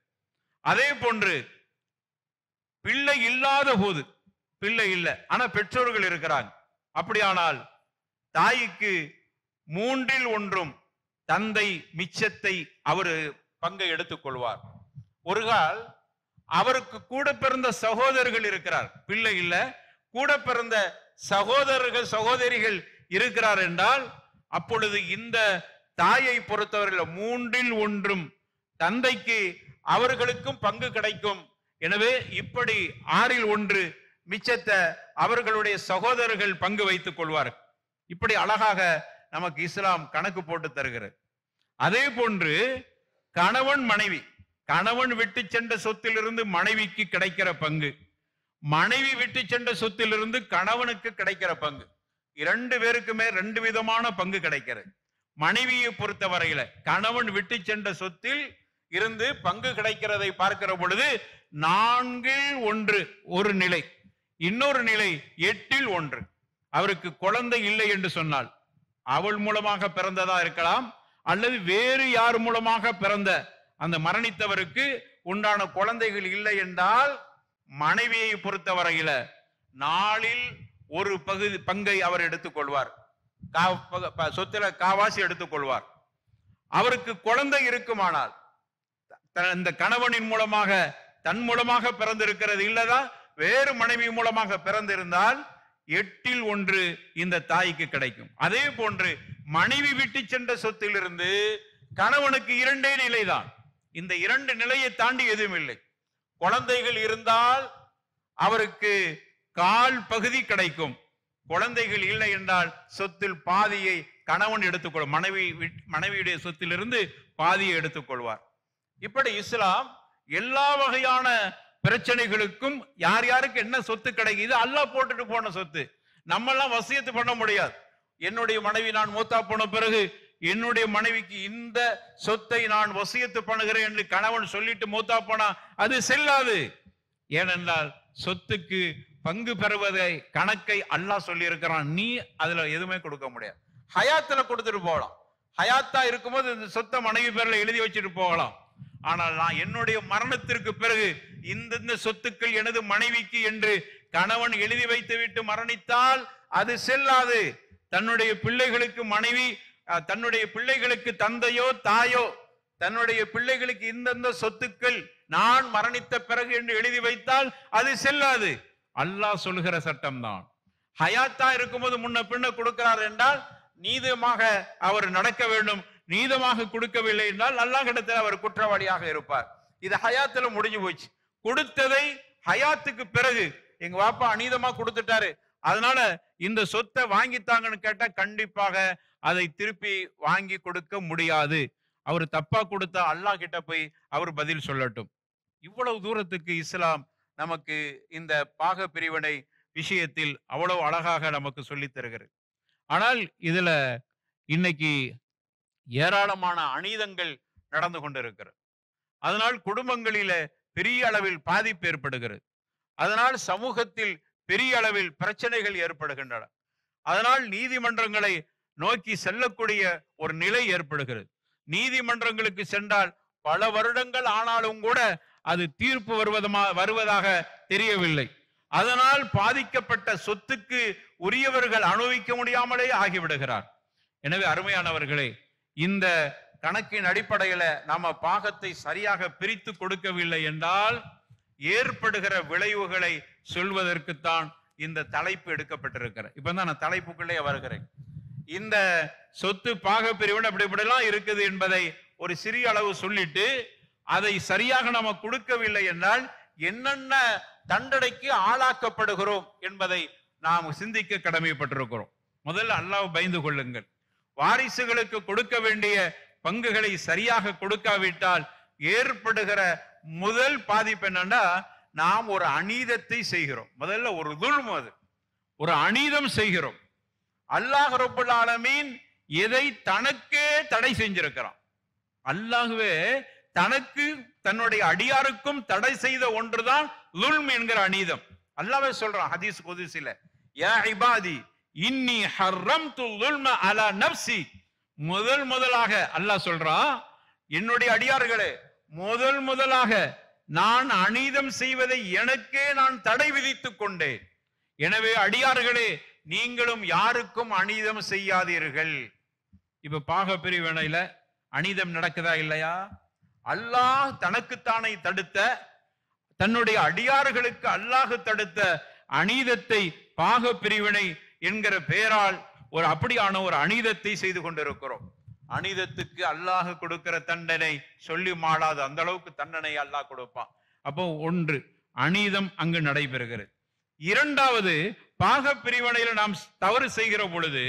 அதே போன்று பிள்ளை இல்லாத போது, பிள்ளை இல்லை ஆனா பெற்றோர்கள் இருக்கிறாங்க, அப்படியானால் தாய்க்கு 3/1 தந்தை மிச்சத்தை அவர் பங்கை எடுத்துக் கொள்வார். ஒரு கால் அவருக்கு கூட பிறந்த சகோதரர்கள் இருக்கிறார், பிள்ளை இல்ல, கூட பிறந்த சகோதரர்கள் சகோதரிகள் இருக்கிறார் என்றால் அப்பொழுது இந்த தாயை பொறுத்தவரையில் 3/1 தந்தைக்கு அவர்களுக்கும் பங்கு கிடைக்கும். எனவே இப்படி 6/1 மிச்சத்தை அவர்களுடைய சகோதரர்கள் பங்கு வைத்துக் கொள்வார்கள். இப்படி அழகாக நமக்கு இஸ்லாம் கணக்கு போட்டு தருகிறது. அதே போன்று கணவன் மனைவி, கணவன் விட்டு சென்ற சொத்திலிருந்து மனைவிக்கு கிடைக்கிற பங்கு, மனைவி விட்டு சென்ற சொத்திலிருந்து கணவனுக்கு கிடைக்கிற பங்கு, 2 பேருக்குமே 2 விதமான பங்கு கிடைக்கிறது. மனைவியை பொறுத்த வரையில கணவன் விட்டு சென்ற சொத்தில் இருந்து பங்கு கிடைக்கிறதை பார்க்கிற பொழுது 4/1 ஒரு நிலை, இன்னொரு நிலை 8/1. அவருக்கு குழந்தை இல்லை என்று சொன்னால், அவள் மூலமாக பிறந்ததா இருக்கலாம், அல்லது வேறு யார் மூலமாக பிறந்த அந்த மரணித்தவருக்கு உண்டான குழந்தைகள் இல்லை என்றால் மனைவியை பொறுத்தவரையில நாளில் ஒரு பங்கை அவர் எடுத்துக்கொள்வார், சொத்துல காவாசி எடுத்துக்கொள்வார். அவருக்கு குழந்தை இருக்குமானால், இந்த கணவனின் மூலமாக தன் மூலமாக பிறந்திருக்கிறது இல்லதா வேறு மனைவி மூலமாக பிறந்திருந்தால் 8/1 இந்த தாய்க்கு கிடைக்கும். அதே போன்று மனைவி விட்டு சென்ற சொத்திலிருந்து கணவனுக்கு 2 நிலைதான். இந்த 2 நிலையை தாண்டி எதுவும் இல்லை. குழந்தைகள் இருந்தால் அவருக்கு 1/4 பகுதி கிடைக்கும். குழந்தைகள் இல்லை என்றால் சொத்தில் பாதியை கணவன் எடுத்துக்கொள்வார், மனைவியுடைய சொத்திலிருந்து பாதியை எடுத்துக்கொள்வார். இப்படி இஸ்லாம் எல்லா வகையான பிரச்சனைகளுக்கும் யார் யாருக்கு என்ன சொத்து கிடைக்குது அல்லாஹ் போட்டுட்டு போன சொத்து. நம்ம எல்லாம் வசியத்து பண்ண முடியாது. என்னுடைய மனைவி நான் மூத்தா போன பிறகு என்னுடைய மனைவிக்கு இந்த சொத்தை நான் வசியத்து பண்ணுகிறேன் என்று கணவன் சொல்லிட்டு மூத்தா போனா அது செல்லாது. ஏனென்றால் சொத்துக்கு பங்கு பெறுவதை கணக்கை அல்லாஹ் சொல்லி இருக்கிறான். நீ அதுல எதுவுமே கொடுக்க முடியாது. ஹயாத்துல கொடுத்துட்டு போகலாம், ஹயாத்தா இருக்கும்போது இந்த சொத்தை மனைவி பேர்ல எழுதி வச்சுட்டு போகலாம். ஆனால் நான் என்னுடைய மரணத்திற்கு பிறகு இந்த சொத்துக்கள் எனது மனைவிக்கு என்று கணவன் எழுதி வைத்து விட்டு மரணித்தால் அது செல்லாது. தன்னுடைய பிள்ளைகளுக்கு மனைவி, தன்னுடைய பிள்ளைகளுக்கு தந்தையோ தாயோ தன்னுடைய பிள்ளைகளுக்கு இந்தந்த சொத்துக்கள் நான் மரணித்த பிறகு என்று எழுதி வைத்தால் அது செல்லாது. அல்லாஹ் சொல்கிற சட்டம் தான். ஹயாத்தா இருக்கும்போது முன்ன பின்ன கொடுக்கிறார் என்றால் நீதமாக அவர் நடக்க வேண்டும். நீதமாக கொடுக்கவில்லை என்றால் அல்லாஹ் இடத்தில் அவர் குற்றவாளியாக இருப்பார். இது ஹயாத்துல முடிஞ்சு போச்சு. கொடுத்ததை ஹயாத்துக்கு பிறகு எங்க வாப்பா அநீதமா கொடுத்துட்டாரு, அதனால இந்த சொத்தை வாங்கித்தாங்கன்னு கேட்டா கண்டிப்பாக அதை திருப்பி வாங்கி கொடுக்க முடியாது. அவர் தப்பா கொடுத்தா அல்லாஹ் கிட்ட போய் அவர் பதில் சொல்லட்டும். இவ்வளவு தூரத்துக்கு இஸ்லாம் நமக்கு இந்த பாக பிரிவினை விஷயத்தில் அவ்வளவு அழகாக நமக்கு சொல்லி தருகிறது. ஆனால் இதுல இன்னைக்கு ஏராளமான அநீதங்கள் நடந்து கொண்டிருக்கிறது. அதனால் குடும்பங்களில பெரிய அளவில் பாதிப்பு ஏற்படுகிறது. அதனால் சமூகத்தில் பெரிய அளவில் பிரச்சனைகள் ஏற்படுகின்றன. அதனால் நீதிமன்றங்களை நோக்கி செல்லக்கூடிய ஒரு நிலை ஏற்படுகிறது. நீதிமன்றங்களுக்கு சென்றால் பல வருடங்கள் ஆனாலும் கூட அது தீர்ப்பு வருவதாக தெரியவில்லை. அதனால் பாதிக்கப்பட்ட சொத்துக்கு உரியவர்கள் அனுபவிக்க முடியாமலே ஆகிவிடுகிறார். எனவே அருமையானவர்களே, இந்த கணக்கின் அடிப்படையில நாம பாகத்தை சரியாக பிரித்து கொடுக்கவில்லை என்றால் ஏற்படுகிற விளைவுகளை சொல்வதற்குத்தான் இந்த தலைப்பு எடுக்கப்பட்டிருக்கிறது. இப்பதான் நான் தலைப்புக்குள்ளே வருகிறேன். இந்த சொத்து பாக பிரிவினை அப்படி இப்படிலாம் இருக்குது என்பதை ஒரு சிறிய அளவு சொல்லிட்டு அதை சரியாக நாம கொடுக்கவில்லை என்றால் என்னென்ன தண்டனைக்கு ஆளாக்கப்படுகிறோம் என்பதை நாம் சிந்திக்க கடமைப்பட்டிருக்கிறோம். முதல்ல அல்லாஹ் பயந்து கொள்ளுங்கள். வாரிசுகளுக்கு கொடுக்க வேண்டிய பங்குகளை சரியாக கொடுக்காவிட்டால் ஏற்படுகிற முதல் பாதிப்பு என்னன்னா, நாம் ஒரு அநீதத்தை செய்கிறோம். முதல்ல ஒரு துல்ம், அது ஒரு அநீதம் செய்கிறோம். அல்லாஹ் ரப்பல் ஆலமீன் எதை தனக்கே தடை செஞ்சிருக்கிறான். அல்லாஹ்வே தனக்கு தன்னுடைய அடியாருக்கும் தடை செய்த ஒன்றுதான் லுல்ம் என்கிற அநீதம். அல்லாஹ்வே சொல்றான் ஹதீஸ் குதுஸில, யா இபாதி இன்னி ஹர்ரம்து லுல்ம அலா நஃப்ஸி. முதலாக அல்லாஹ் சொல்றான், என்னுடைய அடியார்களே, முதலாக நான் அநீதம் செய்வதை எனக்கே நான் தடை விதித்துக் கொண்டேன். எனவே அடியார்களே, நீங்களும் யாருக்கும் அநீதம் செய்யாதீர்கள். இப்ப பாக பிரிவினையில அநீதம் நடக்குதா இல்லையா? அல்லாஹ் தனக்குத்தானே தடுத்த, தன்னுடைய அடியார்களுக்கு அல்லாஹ் தடுத்த அநீதத்தை பாக பிரிவினை என்கிற பெயரால் அப்படியான ஒரு அநீதத்தை செய்து கொண்டிருக்கிறோம். அநீதத்துக்கு அல்லாஹ் கொடுக்கிற தண்டனை சொல்லி மாளாது, அந்த அளவுக்கு தண்டனை அல்லாஹ் கொடுப்பான். அப்போ ஒன்று, அநீதம் அங்கு நடைபெறுகிறது. இரண்டாவது, பாக பிரிவினையில நாம் தவறு செய்கிற பொழுது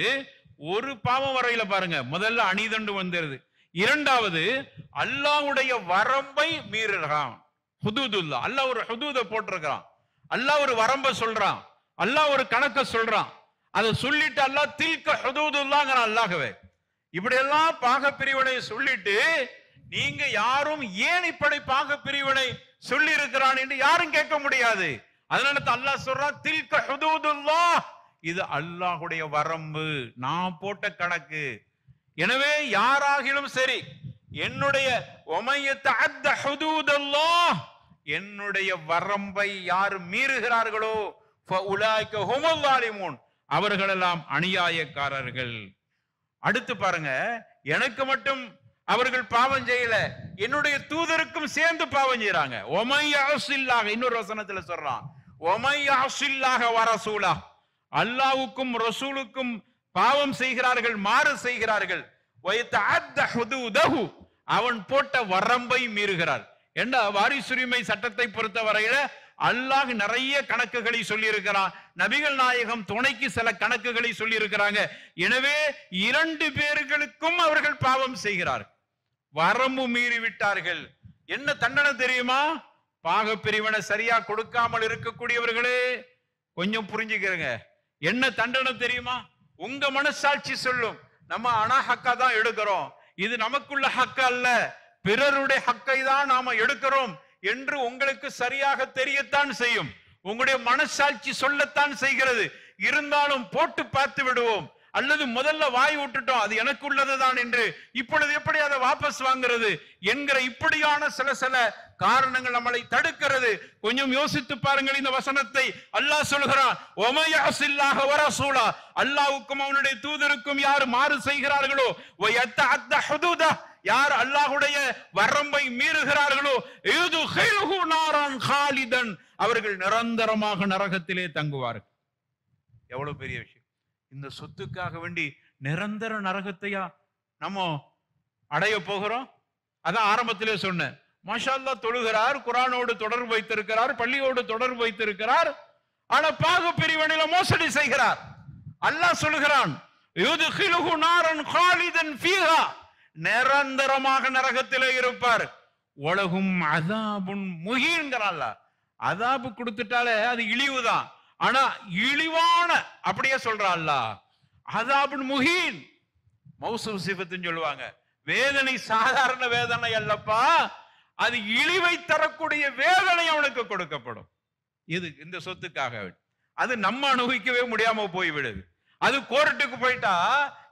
ஒரு பாவம் வரையில பாருங்க, முதல்ல அநீதண்டு வந்துருது. இரண்டாவது, அல்லாஹ்வுடைய வரம்பை மீறுகிறான். ஹுதூதுல்லா, அல்லாஹ் ஒரு ஹுதூத போட்டிருக்கிறான், அல்லாஹ் ஒரு வரம்பை சொல்றான், அல்லாஹ் ஒரு கணக்க சொல்றான். அதை சொல்லிட்டு அல்லாஹ் தில்க ஹுதூதுல்லாங்கிறான் அல்லாஹ்வே. இப்படி எல்லாம் பாக பிரிவினை சொல்லிட்டு நீங்க யாரும் ஏன் இப்படி பாக பிரிவினை சொல்லி இருக்கிறான் என்று யாரும் கேட்க முடியாது. அதனால அல்லாஹ் சொல்றான் தில்க ஹுதூதுல்லாஹ், இது அல்லாஹ்வுடைய வரம்பு, நான் போட்ட கணக்கு. எனவே யாராகிலும் சரி, என்னுடைய என்னுடைய வரம்பை யார் மீறுகிறார்களோ ஃபஉலாயிக ஹுமுல் ஸாலிமூன், அவர்களெல்லாம் அநியாயக்காரர்கள். அடுத்து பாருங்க, எனக்கு மட்டும் அவர்கள் பாவம் செய்யல, என்னுடைய தூதருக்கும் சேர்ந்து பாவம் செய்யறாங்க. ஒமையாசில்லாக இன்னொரு வசனத்துல சொல்றான், ஒமையாசில்லாக வரசூலா, அல்லாஹ்வுக்கும் ரசூலுக்கும் பாவம் செய்கிறார்கள், மாறு செய்கிறார்கள். அவன் போட்ட வரம்பை மீறுகிறார். என்ன வாரிசுரிமை சட்டத்தை பொறுத்த வரையில அல்லாஹ் நிறைய கணக்குகளை சொல்லி இருக்கிறான், நபிகள் நாயகம் துணைக்கு சில கணக்குகளை சொல்லி இருக்கிறாங்க. எனவே 2 பேர்களுக்கும் அவர்கள் பாவம் செய்கிறார்கள், வரம்பு மீறி விட்டார்கள். என்ன தண்டனை தெரியுமா? பாக பிரிவினை சரியா கொடுக்காமல் இருக்கக்கூடியவர்களே கொஞ்சம் புரிஞ்சுக்கிறங்க. என்ன தண்டனை தெரியுமா? உங்க மனசாட்சி சொல்லும், நம்ம அனாஹக்கா தான் எடுக்கிறோம், இது நமக்குள்ள ஹக்க அல்ல, பிறருடைய ஹக்கை தான் நாம எடுக்கிறோம் என்று உங்களுக்கு சரியாக தெரியத்தான் செய்யும், உங்களுடைய மனசாட்சி சொல்லத்தான் செய்கிறது. இருந்தாலும் போட்டு பார்த்து விடுவோம், அல்லது முதல்ல வாய் விட்டுட்டோம் அது எனக்கு உள்ளதுதான் என்று, இப்பொழுது எப்படி அதை வாபஸ் வாங்குறது என்கிற இப்படியான சில காரணங்கள் நம்மளை தடுக்கிறது. கொஞ்சம் யோசித்து பாருங்கள். இந்த வசனத்தை அல்லாஹ் சொல்கிறான், ஒமையாசில்லாஹ வரசூலா, அல்லாஹ்வுக்கும் அவனுடைய தூதருக்கும் யார் மாறு செய்கிறார்களோ, வயத்தஅத்த ஹுதூதா, யார் அல்லாஹ்வுடைய வரம்பை மீறுகிறார்களோ, யுதுகிலுஹு நாரன் காலிதன், அவர்கள் நிரந்தரமாக நரகத்திலே தங்குவார்கள். எவ்வளவு பெரிய விஷயம்! இந்த சொத்துக்காக வேண்டி நிரந்தர நரகத்தையா நம்ம அடைய போகிறோம்? அதான் ஆரம்பத்திலே சொன்னேன், மாஷா அல்லாஹ் தொழுகிறார், குர்ஆனோடு தொடர்பு வைத்திருக்கிறார், பள்ளியோடு தொடர்பு வைத்திருக்கிறார், ஆனா பாக பிரிவினையில மோசடி செய்கிறார். அல்லாஹ் சொல்கிறான், யுதுகிலுஹு நாரன் காலிதன் ஃபீஹா, நிரந்தரமாக நரகத்திலே இருப்பார். உலகும் அதாபுன் முஹீன்ங்கறான்ல, அதாபு கொடுத்துட்டாலே அது இழிவுதான், ஆனா இழிவான அப்படியே சொல்றான் அல்லாஹ், அதாபுன் முஹீன், மௌசூப் சிஃபத்துன்னு சொல்லுவாங்க. வேதனை சாதாரண வேதனை அல்லப்பா, அது இழிவை தரக்கூடிய வேதனை அவனுக்கு கொடுக்கப்படும். இது இந்த சொத்துக்காக அது நம்ம அனுபவிக்கவே முடியாம போய்விடுது. அது கோர்ட்டுக்கு போயிட்டா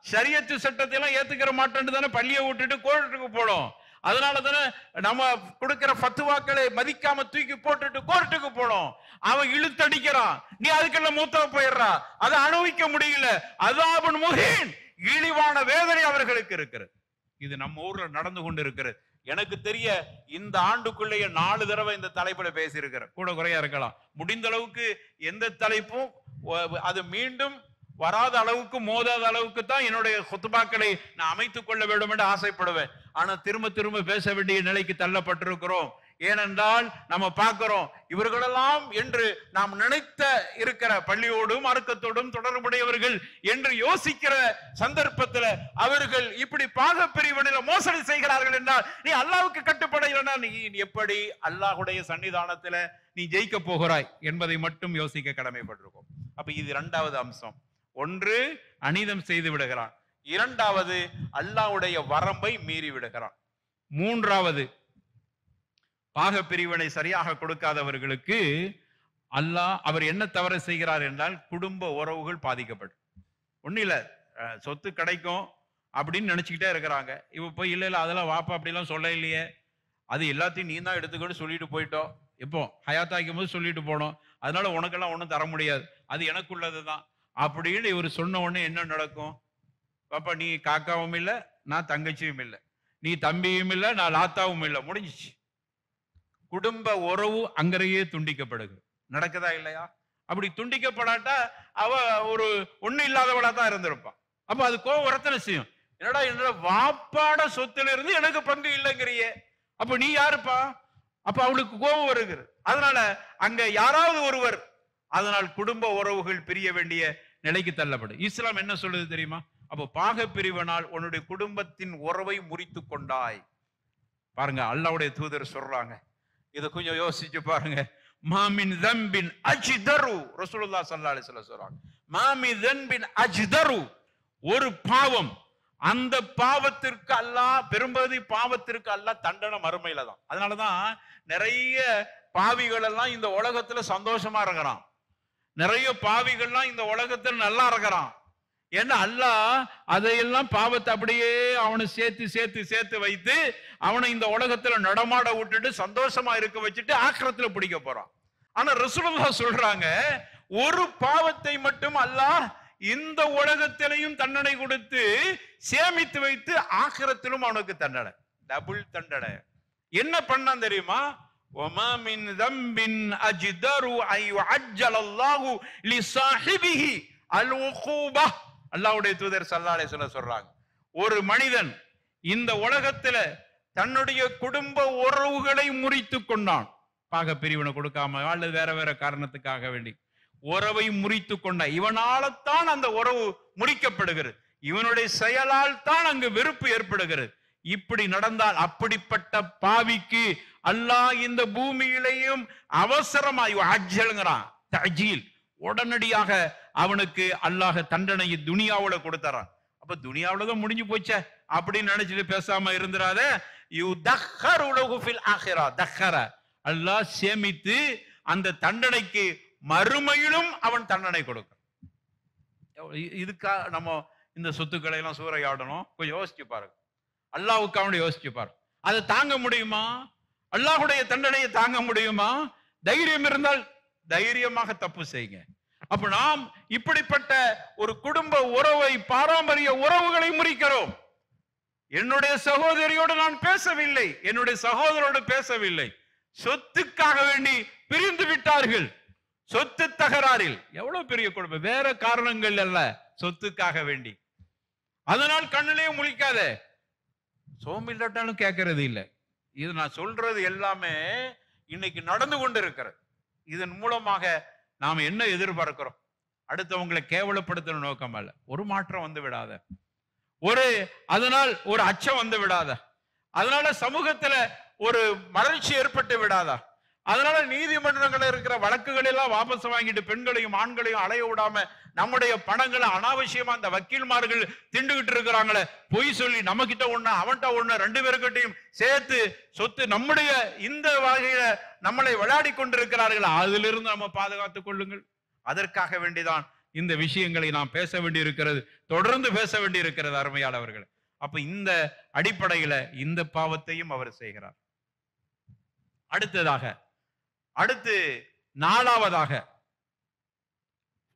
ஷரியத்து சட்டத்தை எல்லாம் ஏத்துக்கிற மாட்டேன்னு தானே பள்ளியை விட்டுட்டு கோர்ட்டுக்கு போனோம். அதனால தானே நம்ம கொடுக்கிற ஃபத்வாக்களை மதிக்காம தூக்கி போட்டுட்டு கோர்ட்டுக்கு போனோம். அவன் இழுத்தடிக்கிறான், நீ அதுக்கெல்லாம் மூத்தவ போயிடுறா, அதை அனுபவிக்க முடியல. அதாபுன் முஹீன், இழிவான வேதனை அவர்களுக்கு இருக்கிறது. இது நம்ம ஊர்ல நடந்து கொண்டு இருக்கிறது. எனக்கு தெரிய இந்த ஆண்டுக்குள்ளேயே 4 தடவை இந்த தலைப்புல பேசியிருக்கிற, கூட குறையா இருக்கலாம். முடிந்த அளவுக்கு எந்த தலைப்பும் அது மீண்டும் வராத அளவுக்கு, மோதாத அளவுக்கு தான் என்னுடைய குத்துபாக்களை நான் அமைத்துக் கொள்ள வேண்டும் என்று ஆசைப்படுவேன். ஆனா திரும்ப திரும்ப பேச வேண்டிய நிலைக்கு தள்ளப்பட்டிருக்கிறோம். ஏனென்றால் நம்ம பார்க்கிறோம், இவர்களெல்லாம் என்று நாம் நினைத்த இருக்கிற பள்ளியோடும் அர்க்கத்தோடும் தொடர்புடையவர்கள் என்று யோசிக்கிற சந்தர்ப்பத்தில் அவர்கள் இப்படி பாக பிரிவினையில மோசடி செய்கிறார்கள் என்றால், நீ அல்லாஹ்வுக்கு கட்டுப்படையிலனா நீ எப்படி அல்லாஹ்வுடைய சன்னிதானத்துல நீ ஜெயிக்க போகிறாய் என்பதை மட்டும் யோசிக்க கடமைப்பட்டிருக்கோம். அப்ப இது 2வது அம்சம். ஒன்று, அநீதம் செய்து விடுகிறான். 2வது, அல்லாஹ்வுடைய வரம்பை மீறி விடுகிறான். 3வது, பாக பிரிவினை சரியாக கொடுக்காதவர்களுக்கு அல்லாஹ் அவர் என்ன தவறு செய்கிறார் என்றால், குடும்ப உறவுகள் பாதிக்கப்படும். ஒன்னும் இல்ல, சொத்து கிடைக்கும் அப்படின்னு நினைச்சுக்கிட்டே இருக்கிறாங்க. இப்ப போய் இல்ல அதெல்லாம் வாப்பா அப்படிலாம் சொல்ல இல்லையே, அது எல்லாத்தையும் நீ தான் எடுத்துக்கொண்டு சொல்லிட்டு போயிட்டோம். எப்போ ஹயாத்தாக்கும் போது சொல்லிட்டு போனோம், அதனால உனக்கெல்லாம் ஒன்றும் தர முடியாது, அது எனக்குள்ளதுதான் அப்படின்னு இவர் சொன்ன உடனே என்ன நடக்கும்? பாப்பா நீ காக்காவும் இல்லை, நான் தங்கச்சியும் இல்லை, நீ தம்பியும் இல்லை, நான் லாத்தாவும் இல்லை, முடிஞ்சிச்சு. குடும்ப உறவு அங்கேயே துண்டிக்கப்படுது. நடக்குதா இல்லையா? அப்படி துண்டிக்கப்படாட்டா அவ ஒரு ஒண்ணு இல்லாதவளா தான் இருந்திருப்பான். அப்ப அது கோவம் வரத்தனை செய்யும். என்னோட வாப்பாட சொத்துல இருந்து எனக்கு பங்கு இல்லைங்கிறியே, அப்ப நீ யாருப்பா? அப்ப அவளுக்கு கோபம் வருகிறது. அதனால அங்க யாராவது ஒருவர், அதனால் குடும்ப உறவுகள் பிரிய வேண்டிய நிலைக்கு தள்ளப்படும். இஸ்லாம் என்ன சொல்லுது தெரியுமா? அப்ப பாக பிரிவினால் உன்னுடைய குடும்பத்தின் உறவை முறித்து கொண்டாய். பாருங்க, அல்லாஹ்வுடைய தூதர் சொல்றாங்க, இதை கொஞ்சம் யோசிச்சு பாருங்க. மாமின் தம்பின் அஜ்தரு, ரசூலுல்லாஹ் ஸல்லல்லாஹு அலைஹி வஸல்லம் சொல்றாங்க, மாமின் தம்பின் அஜ்தரு, ஒரு பாவம், அந்த பாவத்திற்கு அல்லாஹ், பெரும்பகுதி பாவத்திற்கு அல்லாஹ் தண்டனை மறுமையில தான். அதனாலதான் நிறைய பாவிகள் எல்லாம் இந்த உலகத்துல சந்தோஷமா இருக்கிறான், நிறைய பாவிகள்லாம் இந்த உலகத்துல நல்லா இருக்கிறான். ஏன்னா அல்லாஹ் அதையெல்லாம் பாவத்தை அப்படியே அவனை சேர்த்து சேர்த்து சேர்த்து வைத்து அவனை இந்த உலகத்துல நடமாட விட்டுட்டு சந்தோஷமா இருக்க வச்சுட்டு ஆக்கிரத்துல பிடிக்க போறான். ஆனா ரசூலுல்லாஹ் சொல்றாங்க, ஒரு பாவத்தை மட்டும் அல்லாஹ் இந்த உலகத்திலையும் தண்டனை கொடுத்து சேமித்து வைத்து ஆக்கிரத்திலும் அவனுக்கு தண்டனை, டபுள் தண்டனை. என்ன பண்ணான் தெரியுமா? وَمَا مِنْ ذَنْبٍ أَجْدَرُ أَنْ يُعَجَّلَ اللَّهُ لِصَاحِبِهِ الْعُقُوبَةَ. அல்லாஹ்வுடைய தூதர் ஸல்லல்லாஹு அலைஹி வஸல்லம் சொல்றாங்க, ஒரு மனிதன் இந்த உலகத்துல தன்னுடைய குடும்ப உறவுகளை முறித்து கொண்டான், பாக பிரிவினை கொடுக்காம அல்லது வேற வேற காரணத்துக்காக வேண்டி உறவை முறித்து கொண்ட, இவனால்தான் அந்த உறவு முறிக்கப்படுகிறது, இவனுடைய செயலால் தான் அங்கு வெறுப்பு ஏற்படுகிறது. இப்படி நடந்தால் அப்படிப்பட்ட பாவிக்கு அல்லாஹ் இந்த பூமியிலேயும் அவசரமாய் அஜ்ஜல்ங்கறான், தஜீல், உடனடியாக அவனுக்கு அல்லாஹ் தண்டனையை துனியாவுல கொடுத்தறான். அப்ப துனியாவுல தான் முடிஞ்சு போச்சே அப்படின்னு நினைச்சிட்டு பேசாம இருந்துராத. யுதக்கரு லஹு ஃபில் ஆখিরা, தக்கர அல்லாஹ் சேமித்து அந்த தண்டனைக்கு மறுமையிலும் அவன் தண்டனை கொடுக்கிறான். இதுக்கா நம்ம இந்த சொத்துக்களை எல்லாம் சூறையாடணும்? கொஞ்சம் யோசிச்சு பாருங்க, அல்லாஹ்வுக்காக யோசிச்சு பாருங்க. அதை தாங்க முடியுமா? அல்லாஹ்வுடைய தண்டனையை தாங்க முடியுமா? தைரியம் இருந்தால் தைரியமாக தப்பு செய்யுங்க. அப்ப நாம் இப்படிப்பட்ட ஒரு குடும்ப உறவை, பாரம்பரிய உறவுகளை முறிக்கிறோம். என்னுடைய சகோதரியோடு நான் பேசவில்லை, என்னுடைய சகோதரோடு பேசவில்லை, சொத்துக்காக வேண்டி பிரிந்து விட்டார்கள், சொத்து தகராறில். எவ்வளவு பெரிய குடும்பம், வேற காரணங்கள் அல்ல, சொத்துக்காக வேண்டி. அதனால் கண்ணிலே முழிக்காத, சோம்பில்லாட்டாலும் கேட்கறது இல்லை. இது நான் சொல்றது எல்லாமே இன்னைக்கு நடந்து கொண்டு இருக்கிறது. இதன் மூலமாக நாம் என்ன எதிர்பார்க்கிறோம்? அடுத்தவங்களை கேவலப்படுத்துற நோக்கம் அல்ல. ஒரு மாற்றம் வந்து விடாத, அதனால் ஒரு அச்சம் வந்து விடாத, அதனால சமூகத்துல ஒரு மலர்ச்சி ஏற்பட்டு விடாதா, அதனால நீதிமன்றங்கள் இருக்கிற வழக்குகள் எல்லாம் வாபஸ் வாங்கிட்டு பெண்களையும் ஆண்களையும் அலைய விடாம நம்முடைய பணங்களை அனாவசியமா அந்த வக்கீல்மார்கள் திண்டுகிட்டு இருக்கிறாங்களே, பொய் சொல்லி நம்ம கிட்ட ஒண்ணு அவன்கிட்ட ஒண்ணு, ரெண்டு பேருக்கிட்டையும் சேர்த்து சொத்து நம்முடைய இந்த வகையில நம்மளை விளையாடி கொண்டிருக்கிறார்கள். அதிலிருந்து நம்ம பாதுகாத்துக் கொள்ளுங்கள். அதற்காக வேண்டிதான் இந்த விஷயங்களை நாம் பேச வேண்டி இருக்கிறது, தொடர்ந்து பேச வேண்டி இருக்கிறது அருமையானவர்கள். அப்ப இந்த அடிப்படையில இந்த பாவத்தையும் அவர் செய்கிறார். அடுத்து நாலாவதாக,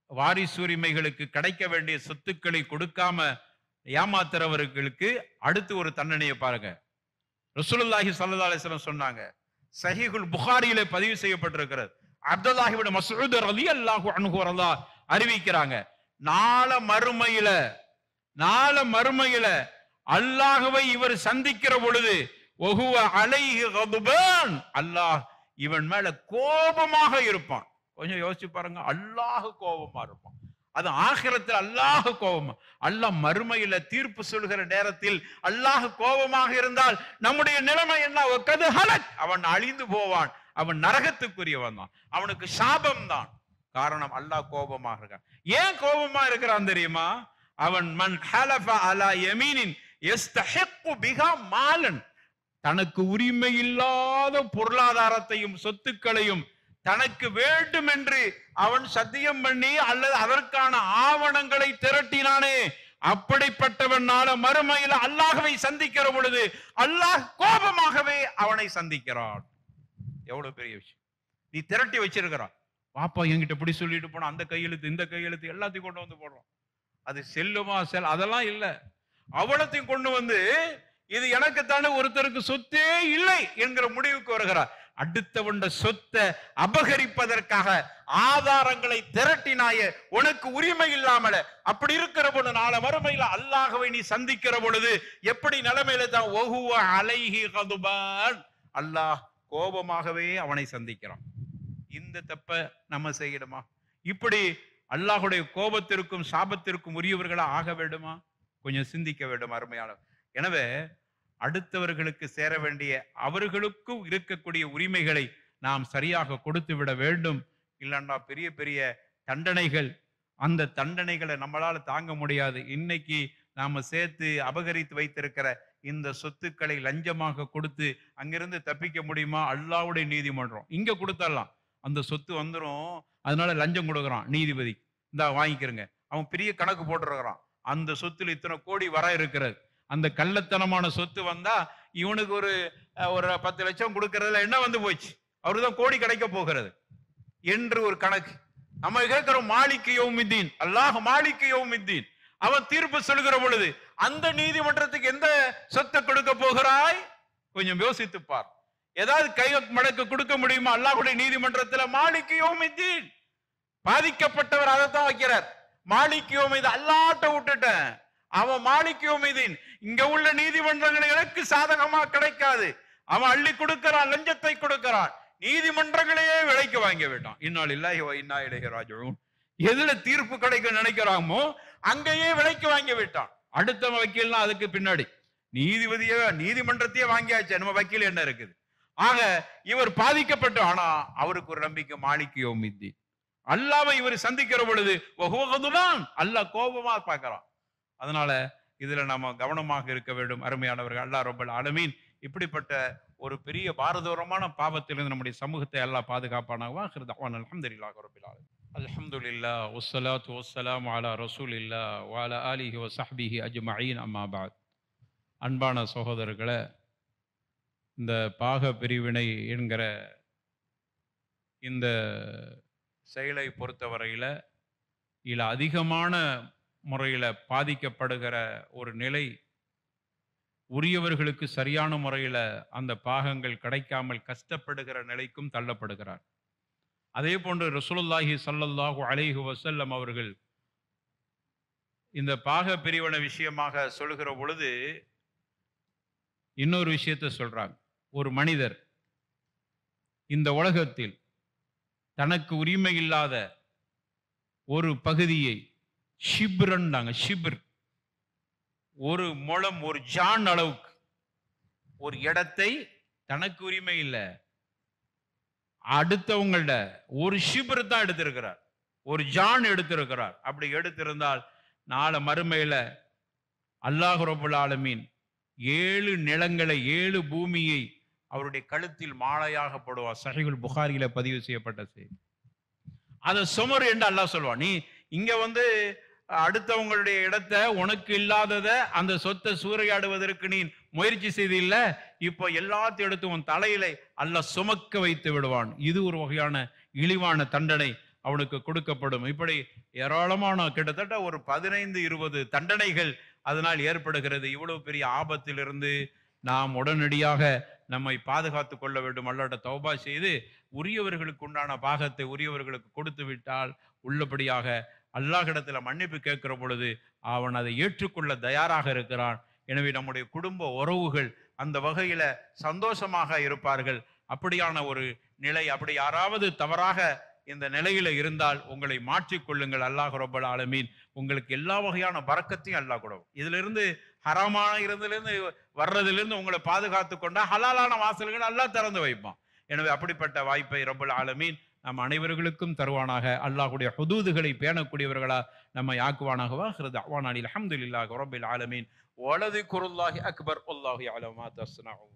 வாரிசுரிமைகளுக்கு கிடைக்க வேண்டிய சொத்துக்களை கொடுக்காம ஏமாத்துறவர்களுக்கு அடுத்து ஒரு தண்டனையை பாருங்க. ரசூலுல்லாஹி ஸல்லல்லாஹு அலைஹி வஸல்லம் சொன்னாங்க, சஹீஹுல் புகாரியிலே பதிவு செய்யப்பட்டிருக்கிறது. அப்துல்லாஹ் இப்னு மஸ்ஊத் ரலியல்லாஹு அன்ஹு ரலியல்லாஹு அறிவிக்கிறாங்க, நாள மறுமையில அல்லாஹ்வை இவர் சந்திக்கிற பொழுது வஹுவ அலைஹி கதுபான், அல்லாஹ் இவன் மேல கோபமாக இருப்பான். கொஞ்சம் யோசிச்சு பாருங்க, அல்லாஹ் கோபமா இருப்பான். அது ஆகிரத்தில் அல்லாஹ் கோபமா. அல்லாஹ் மறுமையில தீர்ப்பு சொல்கிற நேரத்தில் அல்லாஹ் கோபமாக இருந்தால் நம்முடைய நிலைமை என்ன? அவன் அழிந்து போவான், அவன் நரகத்துக்குரியவன் தான், அவனுக்கு சாபம் தான். காரணம் அல்லாஹ் கோபமாக இருக்கான். ஏன் கோபமா இருக்கிறான் தெரியுமா? அவன் மன் ஹலஃப அலா யமீனின் யஸ்தஹிக்கு பிஹா மாலன், தனக்கு உரிமை இல்லாத பொருளாதாரத்தையும் சொத்துக்களையும் தனக்கு வேண்டும் என்று அவன் சத்தியம் பண்ணி அல்லது அதற்கான ஆவணங்களை திரட்டினானே, அப்படிப்பட்டவன் நாள மறுமையில அல்லாஹ்வை சந்திக்கிற பொழுது அல்லாஹ் கோபமாகவே அவனை சந்திக்கிறான். எவ்வளவு பெரிய விஷயம்! நீ திரட்டி வச்சிருக்கிறான், பாப்பா என்கிட்ட இப்படி சொல்லிட்டு போனா, அந்த கையெழுத்து இந்த கையெழுத்து எல்லாத்தையும் கொண்டு வந்து போடுறோம். அது செல்லுமா அதெல்லாம் இல்லை, அவ்வளத்தையும் கொண்டு வந்து இது எனக்குத்தானே, ஒருத்தருக்கு சொத்தே இல்லை என்கிற முடிவுக்கு வருகிறார். அடுத்தவன் சொத்தை அபகரிப்பதற்காக ஆதாரங்களை திரட்டினாய, உனக்கு உரிமை இல்லாமல. அப்படி இருக்கிற பொழுது நாள மறுமையில அல்லாஹ்வை நீ சந்திக்கிற பொழுது எப்படி நிலைமையில தான் வஹுவ அலைஹி கதுபான், அல்லாஹ் கோபமாகவே அவனை சந்திக்கிறான். இந்த தப்ப நம்ம செய்யணுமா? இப்படி அல்லாஹுடைய கோபத்திற்கும் சாபத்திற்கும் உரியவர்களா ஆக வேண்டுமா? கொஞ்சம் சிந்திக்க வேண்டும் அருமையான. எனவே அடுத்தவர்களுக்கு சேர வேண்டிய அவர்களுக்கும் இருக்கக்கூடிய உரிமைகளை நாம் சரியாக கொடுத்து விட வேண்டும். இல்லைன்னா பெரிய பெரிய தண்டனைகள், அந்த தண்டனைகளை நம்மளால தாங்க முடியாது. இன்னைக்கு நாம சேர்த்து அபகரித்து வைத்திருக்கிற இந்த சொத்துக்களை லஞ்சமாக கொடுத்து அங்கிருந்து தப்பிக்க முடியுமா? அல்லாஹ்வுடைய நீதிமன்றம் இங்க கொடுத்தரலாம், அந்த சொத்து வந்துடும், அதனால லஞ்சம் கொடுக்குறான் நீதிபதி, இந்த வாங்கிக்கிறங்க, அவன் பெரிய கணக்கு போட்டுருக்கிறான், அந்த சொத்துல இத்தனை கோடி வர இருக்கிறது, அந்த கள்ளத்தனமான சொத்து வந்தா இவனுக்கு ஒரு 10 லட்சம் கொடுக்கறதுல என்ன வந்து போச்சு, அவருதான் கோடி கிடைக்க போகிறது என்று ஒரு கணக்கு. நம்ம கேட்கிறோம் மாலிக்கு யௌமித்தீன், அல்லாஹ் மாலிக்கு யௌமித்தீன், அவன் தீர்ப்பு சொல்கிற பொழுது அந்த நீதிமன்றத்துக்கு எந்த சொத்தை கொடுக்க போகிறாய் கொஞ்சம் யோசித்து பார். ஏதாவது கை மடக்கு கொடுக்க முடியுமா அல்லாஹ்வுடைய நீதிமன்றத்தில்? மாலிக்கு யௌமித்தீன், பாதிக்கப்பட்டவர் அதைத்தான் வைக்கிறார். மாலிக்கு யௌமித்தீன் அல்லாஹ்ட்ட விட்டுட்டேன், அவன் மாலிக்கு யௌமித்தீன். இங்க உள்ள நீதிமன்றங்கள் எனக்கு சாதகமா கிடைக்காது, அவன் அள்ளி கொடுக்கிறான், லஞ்சத்தை கொடுக்கிறான், நீதிமன்றங்களையே விலைக்கு வாங்கி விட்டான். இன்னா லில்லாஹி வ இன்னா இலைஹி ராஜிஊன். எதுல தீர்ப்பு கிடைக்க நினைக்கிறாமோ அங்கேயே விலைக்கு வாங்கி விட்டான். அடுத்த வக்கீல்னா அதுக்கு பின்னாடி நீதிபதியே நீதிமன்றத்தையே வாங்கியாச்சு, நம்ம வக்கீல் என்ன இருக்குது? ஆக இவர் பாதிக்கப்பட்டு, ஆனா அவருக்கு ஒரு நம்பிக்கை மாலிக்கு யௌமித்தீன். அல்லாஹ்வை இவர் சந்திக்கிற பொழுது அல்லாஹ் கோபமா பார்க்கிறான். அதனால இதுல நம்ம கவனமாக இருக்க வேண்டும். அருமையானவர்கள், அல்லாஹ் ரப்பல் ஆலமீன் இப்படிப்பட்ட ஒரு பெரிய பாரதூரமான பாவத்திலிருந்து நம்முடைய சமூகத்தை அல்லாஹ் பாதுகாப்பானாக. அல்ஹம்துலில்லாஹி ரப்பில் ஆலமீன். அல்ஹம்துலில்லாஹ் வஸ்ஸலாத்து வஸ்ஸலாமு அலா ரசூலில்லாஹ் வ அலா ஆலிஹி வ ஸஹ்பிஹி அஜ்மஈன். அம்மா பஅத். அன்பான சகோதரர்களே, இந்த பாக பிரிவினை என்கிற இந்த செயலை பொறுத்தவரையில் இதில் அதிகமான முறையில் பாதிக்கப்படுகிற ஒரு நிலை, உரியவர்களுக்கு சரியான முறையில் அந்த பாகங்கள் கிடைக்காமல் கஷ்டப்படுகிற நிலைக்கும் தள்ளப்படுகிறார். அதே போன்று ரசூலுல்லாஹி ஸல்லல்லாஹு அலைஹி வஸல்லம் அவர்கள் இந்த பாக பிரிவினை விஷயமாக சொல்கிற பொழுது இன்னொரு விஷயத்தை சொல்றாங்க. ஒரு மனிதர் இந்த உலகத்தில் தனக்கு உரிமை இல்லாத ஒரு பகுதியை ஷிப்ரன்டாங்க, ஷிப்ர் ஒரு முழம், ஒரு ஜான் அளவுக்கு ஒரு இடத்தை தனக்கு உரிமை இல்லை, அடுத்தவங்கள ஒரு ஷிப்ர் தான் எடுத்திருக்கிறார், ஒரு ஜான் எடுத்திருக்கிறார். அப்படி எடுத்திருந்தால் நாளை மறுமையில அல்லாஹ் ரப்பல் ஆலமீன் 7 நிலங்களை 7 பூமியை அவருடைய கழுத்தில் மாலையாக போடுவார். சஹீஹுல் புகாரியில பதிவு செய்யப்பட்ட செய்தி. அதை சுமர் என்று அல்லாஹ் சொல்வான். நீ இங்க அடுத்தவங்களுடைய இடத்தை, உனக்கு இல்லாதத அந்த சொத்தை சூறையாடுவதற்கு நீ முயற்சி செய்து இல்ல, இப்போ எல்லாத்தையும் எடுத்து உன் தலையில அல்லாஹ் சுமக்க வைத்து விடுவான். இது ஒரு வகையான இழிவான தண்டனை அவனுக்கு கொடுக்கப்படும். இப்படி ஏராளமான கிட்டத்தட்ட ஒரு 15-20 தண்டனைகள் அதனால் ஏற்படுகிறது. இவ்வளவு பெரிய ஆபத்திலிருந்து நாம் உடனடியாக நம்மை பாதுகாத்து கொள்ள வேண்டும். அல்லாஹ்ட்ட தௌபா செய்து உரியவர்களுக்கு உண்டான பாகத்தை உரியவர்களுக்கு கொடுத்து விட்டால் உள்ளபடியாக அல்லாஹ்விடத்துல மன்னிப்பு கேட்கிற பொழுது அவன் அதை ஏற்றுக்கொள்ள தயாராக இருக்கிறான். எனவே நம்முடைய குடும்ப உறவுகள் அந்த வகையில சந்தோஷமாக இருப்பார்கள். அப்படியான ஒரு நிலை, அப்படி யாராவது தவறாக இந்த நிலையில இருந்தால் உங்களை மாற்றிக்கொள்ளுங்கள். அல்லாஹ் ரப்பல் ஆலமீன் உங்களுக்கு எல்லா வகையான பரக்கத்தையும் அல்லாஹ் கொடுக்கும். இதுல இருந்து ஹராமான இருந்திலிருந்து வர்றதிலிருந்து உங்களை பாதுகாத்து கொண்டா ஹலாலான வாசல்கள் அல்லாஹ் திறந்து வைப்பான். எனவே அப்படிப்பட்ட வாய்ப்பை ரப்பல் ஆலமீன் நம் அனைவர்களுக்கும் தருவானாக. அல்லாஹ்வுடைய ஹுதூதுகளை பேணக்கூடியவர்களா நம்மை ஆக்குவானாகவா. அல்ஹம்துலில்லாஹி ரப்பில் ஆலமீன். வலதிக்ருல்லாஹி அக்பர். வல்லாஹு யஅலமு மா தஸ்னஊன்.